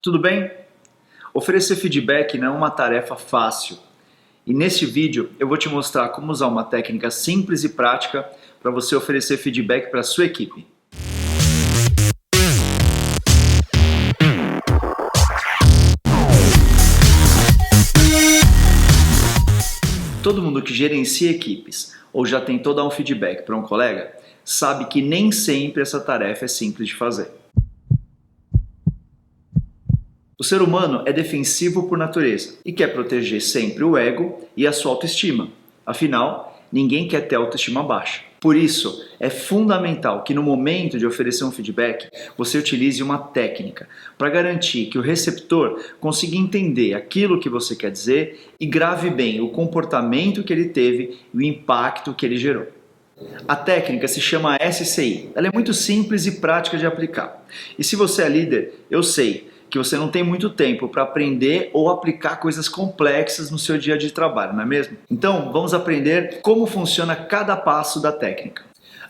Tudo bem? Oferecer feedback não é uma tarefa fácil. E neste vídeo eu vou te mostrar como usar uma técnica simples e prática para você oferecer feedback para a sua equipe. Todo mundo que gerencia equipes ou já tentou dar um feedback para um colega sabe que nem sempre essa tarefa é simples de fazer. O ser humano é defensivo por natureza e quer proteger sempre o ego e a sua autoestima. Afinal, ninguém quer ter autoestima baixa. Por isso, é fundamental que no momento de oferecer um feedback, você utilize uma técnica para garantir que o receptor consiga entender aquilo que você quer dizer e grave bem o comportamento que ele teve e o impacto que ele gerou. A técnica se chama SCI. Ela é muito simples e prática de aplicar. E se você é líder, eu sei que você não tem muito tempo para aprender ou aplicar coisas complexas no seu dia a dia de trabalho, não é mesmo? Então, vamos aprender como funciona cada passo da técnica.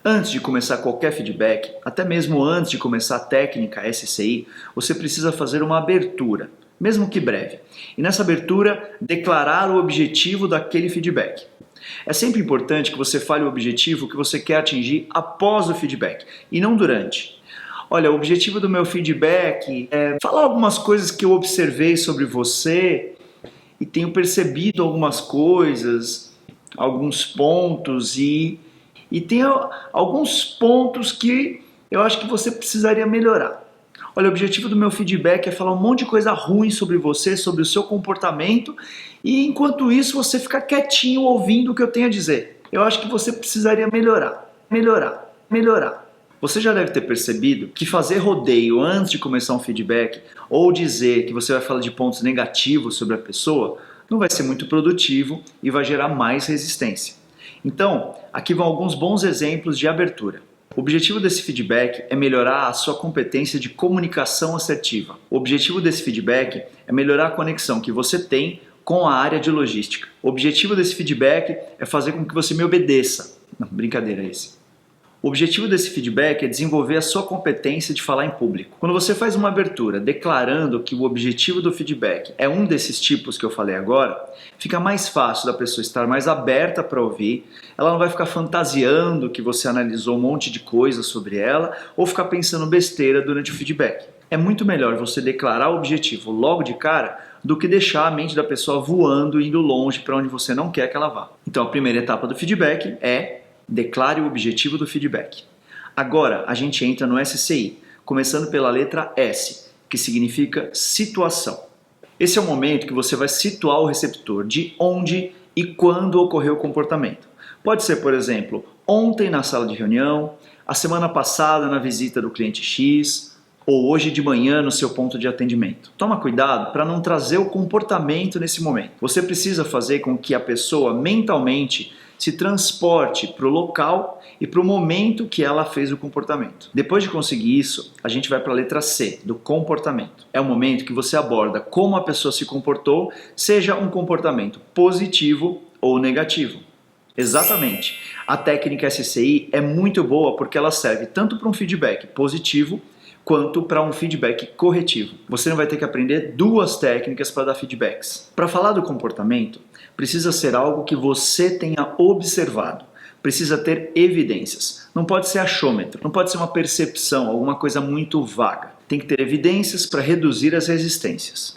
Antes de começar qualquer feedback, até mesmo antes de começar a técnica SCI, você precisa fazer uma abertura, mesmo que breve. E nessa abertura, declarar o objetivo daquele feedback. É sempre importante que você fale o objetivo que você quer atingir após o feedback, e não durante. Olha, o objetivo do meu feedback é falar algumas coisas que eu observei sobre você e tenho percebido algumas coisas, alguns pontos e tem alguns pontos que eu acho que você precisaria melhorar. Olha, o objetivo do meu feedback é falar um monte de coisa ruim sobre você, sobre o seu comportamento e enquanto isso você ficar quietinho ouvindo o que eu tenho a dizer. Eu acho que você precisaria melhorar. Você já deve ter percebido que fazer rodeio antes de começar um feedback ou dizer que você vai falar de pontos negativos sobre a pessoa não vai ser muito produtivo e vai gerar mais resistência. Então, aqui vão alguns bons exemplos de abertura. O objetivo desse feedback é melhorar a sua competência de comunicação assertiva. O objetivo desse feedback é melhorar a conexão que você tem com a área de logística. O objetivo desse feedback é fazer com que você me obedeça. Não, brincadeira esse. O objetivo desse feedback é desenvolver a sua competência de falar em público. Quando você faz uma abertura declarando que o objetivo do feedback é um desses tipos que eu falei agora, fica mais fácil da pessoa estar mais aberta para ouvir, ela não vai ficar fantasiando que você analisou um monte de coisas sobre ela ou ficar pensando besteira durante o feedback. É muito melhor você declarar o objetivo logo de cara do que deixar a mente da pessoa voando, indo longe para onde você não quer que ela vá. Então a primeira etapa do feedback é declare o objetivo do feedback. Agora a gente entra no SCI, começando pela letra S, que significa situação. Esse é o momento que você vai situar o receptor de onde e quando ocorreu o comportamento. Pode ser, por exemplo, ontem na sala de reunião, a semana passada na visita do cliente X, ou hoje de manhã no seu ponto de atendimento. Toma cuidado para não trazer o comportamento nesse momento. Você precisa fazer com que a pessoa mentalmente se transporte para o local e para o momento que ela fez o comportamento. Depois de conseguir isso, a gente vai para a letra C, do comportamento. É o momento que você aborda como a pessoa se comportou, seja um comportamento positivo ou negativo. Exatamente. A técnica SCI é muito boa porque ela serve tanto para um feedback positivo quanto para um feedback corretivo. Você não vai ter que aprender duas técnicas para dar feedbacks. Para falar do comportamento, precisa ser algo que você tenha observado. Precisa ter evidências. Não pode ser achômetro, não pode ser uma percepção, alguma coisa muito vaga. Tem que ter evidências para reduzir as resistências.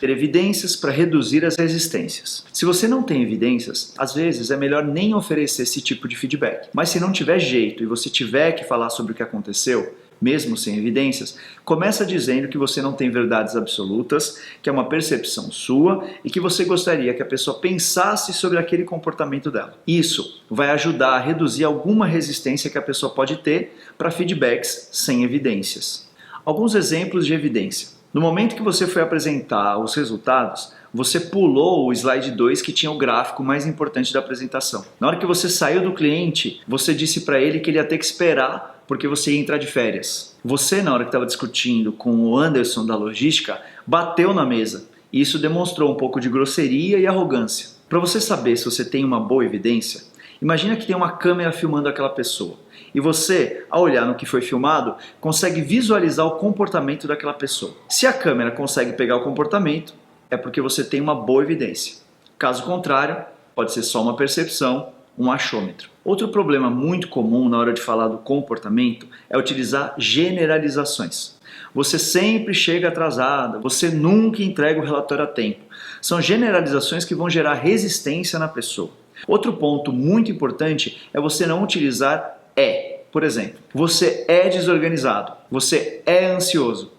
Se você não tem evidências, às vezes é melhor nem oferecer esse tipo de feedback. Mas se não tiver jeito e você tiver que falar sobre o que aconteceu, mesmo sem evidências, começa dizendo que você não tem verdades absolutas, que é uma percepção sua e que você gostaria que a pessoa pensasse sobre aquele comportamento dela. Isso vai ajudar a reduzir alguma resistência que a pessoa pode ter para feedbacks sem evidências. Alguns exemplos de evidência. No momento que você foi apresentar os resultados, você pulou o slide 2 que tinha o gráfico mais importante da apresentação. Na hora que você saiu do cliente, você disse para ele que ele ia ter que esperar porque você ia entrar de férias. Você, na hora que estava discutindo com o Anderson da logística, bateu na mesa. E isso demonstrou um pouco de grosseria e arrogância. Para você saber se você tem uma boa evidência, imagina que tem uma câmera filmando aquela pessoa. E você, ao olhar no que foi filmado, consegue visualizar o comportamento daquela pessoa. Se a câmera consegue pegar o comportamento, é porque você tem uma boa evidência. Caso contrário, pode ser só uma percepção, um achômetro. Outro problema muito comum na hora de falar do comportamento é utilizar generalizações. Você sempre chega atrasada, você nunca entrega o relatório a tempo. São generalizações que vão gerar resistência na pessoa. Outro ponto muito importante é você não utilizar é. Por exemplo, você é desorganizado, você é ansioso.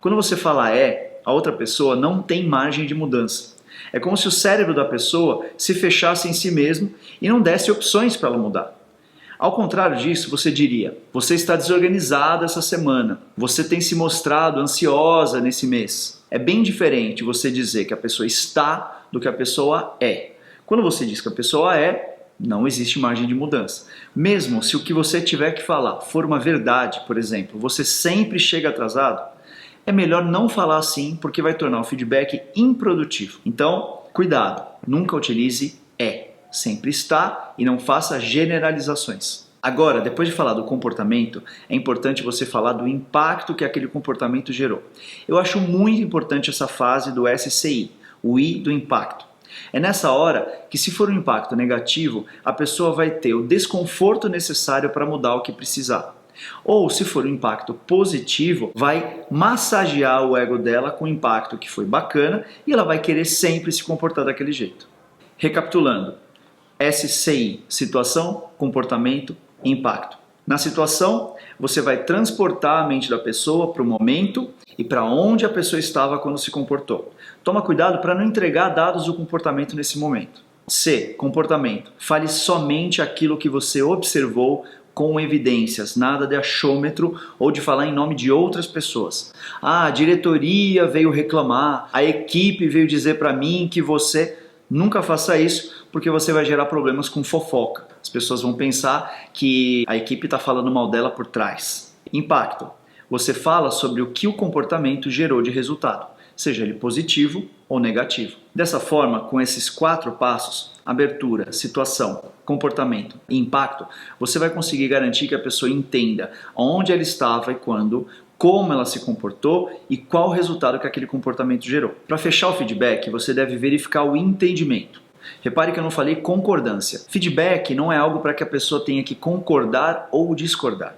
Quando você fala é, a outra pessoa não tem margem de mudança. É como se o cérebro da pessoa se fechasse em si mesmo e não desse opções para ela mudar. Ao contrário disso, você diria: você está desorganizada essa semana, você tem se mostrado ansiosa nesse mês. É bem diferente você dizer que a pessoa está do que a pessoa é. Quando você diz que a pessoa é, não existe margem de mudança. Mesmo se o que você tiver que falar for uma verdade, por exemplo, você sempre chega atrasado, é melhor não falar assim porque vai tornar o feedback improdutivo. Então, cuidado, nunca utilize é. Sempre está e não faça generalizações. Agora, depois de falar do comportamento, é importante você falar do impacto que aquele comportamento gerou. Eu acho muito importante essa fase do SCI, o I do impacto. É nessa hora que, se for um impacto negativo, a pessoa vai ter o desconforto necessário para mudar o que precisar. Ou, se for um impacto positivo, vai massagear o ego dela com o impacto que foi bacana e ela vai querer sempre se comportar daquele jeito. Recapitulando, SCI, situação, comportamento, impacto. Na situação, você vai transportar a mente da pessoa para o momento e para onde a pessoa estava quando se comportou. Toma cuidado para não entregar dados do comportamento nesse momento. C, comportamento. Fale somente aquilo que você observou com evidências, nada de achômetro ou de falar em nome de outras pessoas. Ah, a diretoria veio reclamar, a equipe veio dizer para mim que você... Nunca faça isso, porque você vai gerar problemas com fofoca. As pessoas vão pensar que a equipe está falando mal dela por trás. Impacto. Você fala sobre o que o comportamento gerou de resultado, seja ele positivo ou negativo. Dessa forma, com esses 4 passos, abertura, situação, comportamento e impacto, você vai conseguir garantir que a pessoa entenda onde ela estava e quando, como ela se comportou e qual o resultado que aquele comportamento gerou. Para fechar o feedback, você deve verificar o entendimento. Repare que eu não falei concordância. Feedback não é algo para que a pessoa tenha que concordar ou discordar.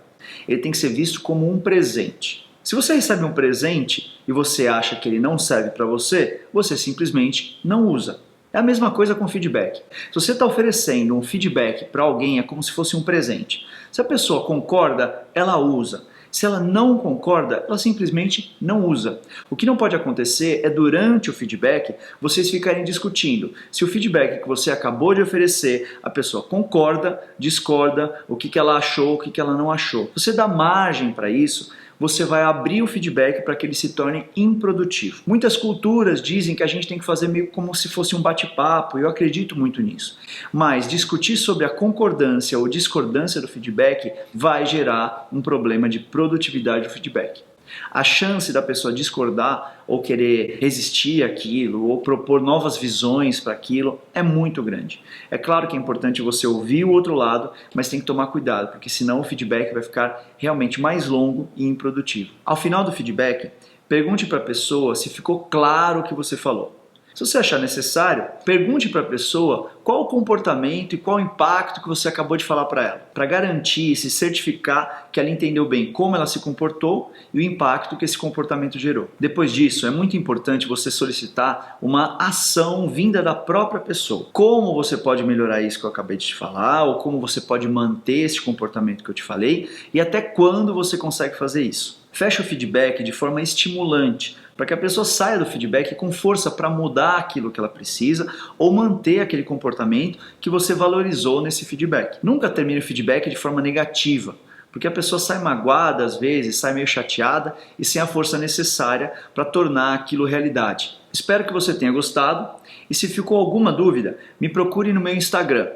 Ele tem que ser visto como um presente. Se você recebe um presente e você acha que ele não serve para você, você simplesmente não usa. É a mesma coisa com feedback. Se você está oferecendo um feedback para alguém, é como se fosse um presente. Se a pessoa concorda, ela usa. Se ela não concorda, ela simplesmente não usa. O que não pode acontecer é, durante o feedback, vocês ficarem discutindo se o feedback que você acabou de oferecer, a pessoa concorda, discorda, o que ela achou, o que ela não achou. Você dá margem para isso, você vai abrir o feedback para que ele se torne improdutivo. Muitas culturas dizem que a gente tem que fazer meio como se fosse um bate-papo, e eu acredito muito nisso. Mas discutir sobre a concordância ou discordância do feedback vai gerar um problema de produtividade do feedback. A chance da pessoa discordar ou querer resistir àquilo ou propor novas visões para aquilo é muito grande. É claro que é importante você ouvir o outro lado, mas tem que tomar cuidado, porque senão o feedback vai ficar realmente mais longo e improdutivo. Ao final do feedback, pergunte para a pessoa se ficou claro o que você falou. Se você achar necessário, pergunte para a pessoa qual o comportamento e qual o impacto que você acabou de falar para ela, para garantir e se certificar que ela entendeu bem como ela se comportou e o impacto que esse comportamento gerou. Depois disso, é muito importante você solicitar uma ação vinda da própria pessoa. Como você pode melhorar isso que eu acabei de te falar, ou como você pode manter esse comportamento que eu te falei, e até quando você consegue fazer isso. Feche o feedback de forma estimulante, para que a pessoa saia do feedback com força para mudar aquilo que ela precisa ou manter aquele comportamento que você valorizou nesse feedback. Nunca termine o feedback de forma negativa, porque a pessoa sai magoada às vezes, sai meio chateada e sem a força necessária para tornar aquilo realidade. Espero que você tenha gostado e se ficou alguma dúvida, me procure no meu Instagram,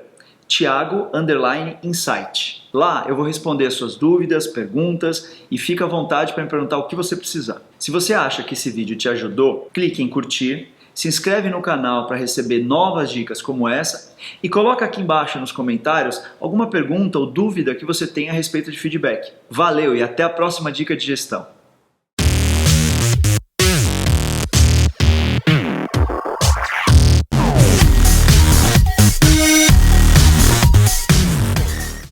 Thiago_Insight. Lá eu vou responder as suas dúvidas, perguntas e fica à vontade para me perguntar o que você precisar. Se você acha que esse vídeo te ajudou, clique em curtir. se inscreve no canal para receber novas dicas como essa e coloca aqui embaixo nos comentários alguma pergunta ou dúvida que você tenha a respeito de feedback. Valeu e até a próxima dica de gestão.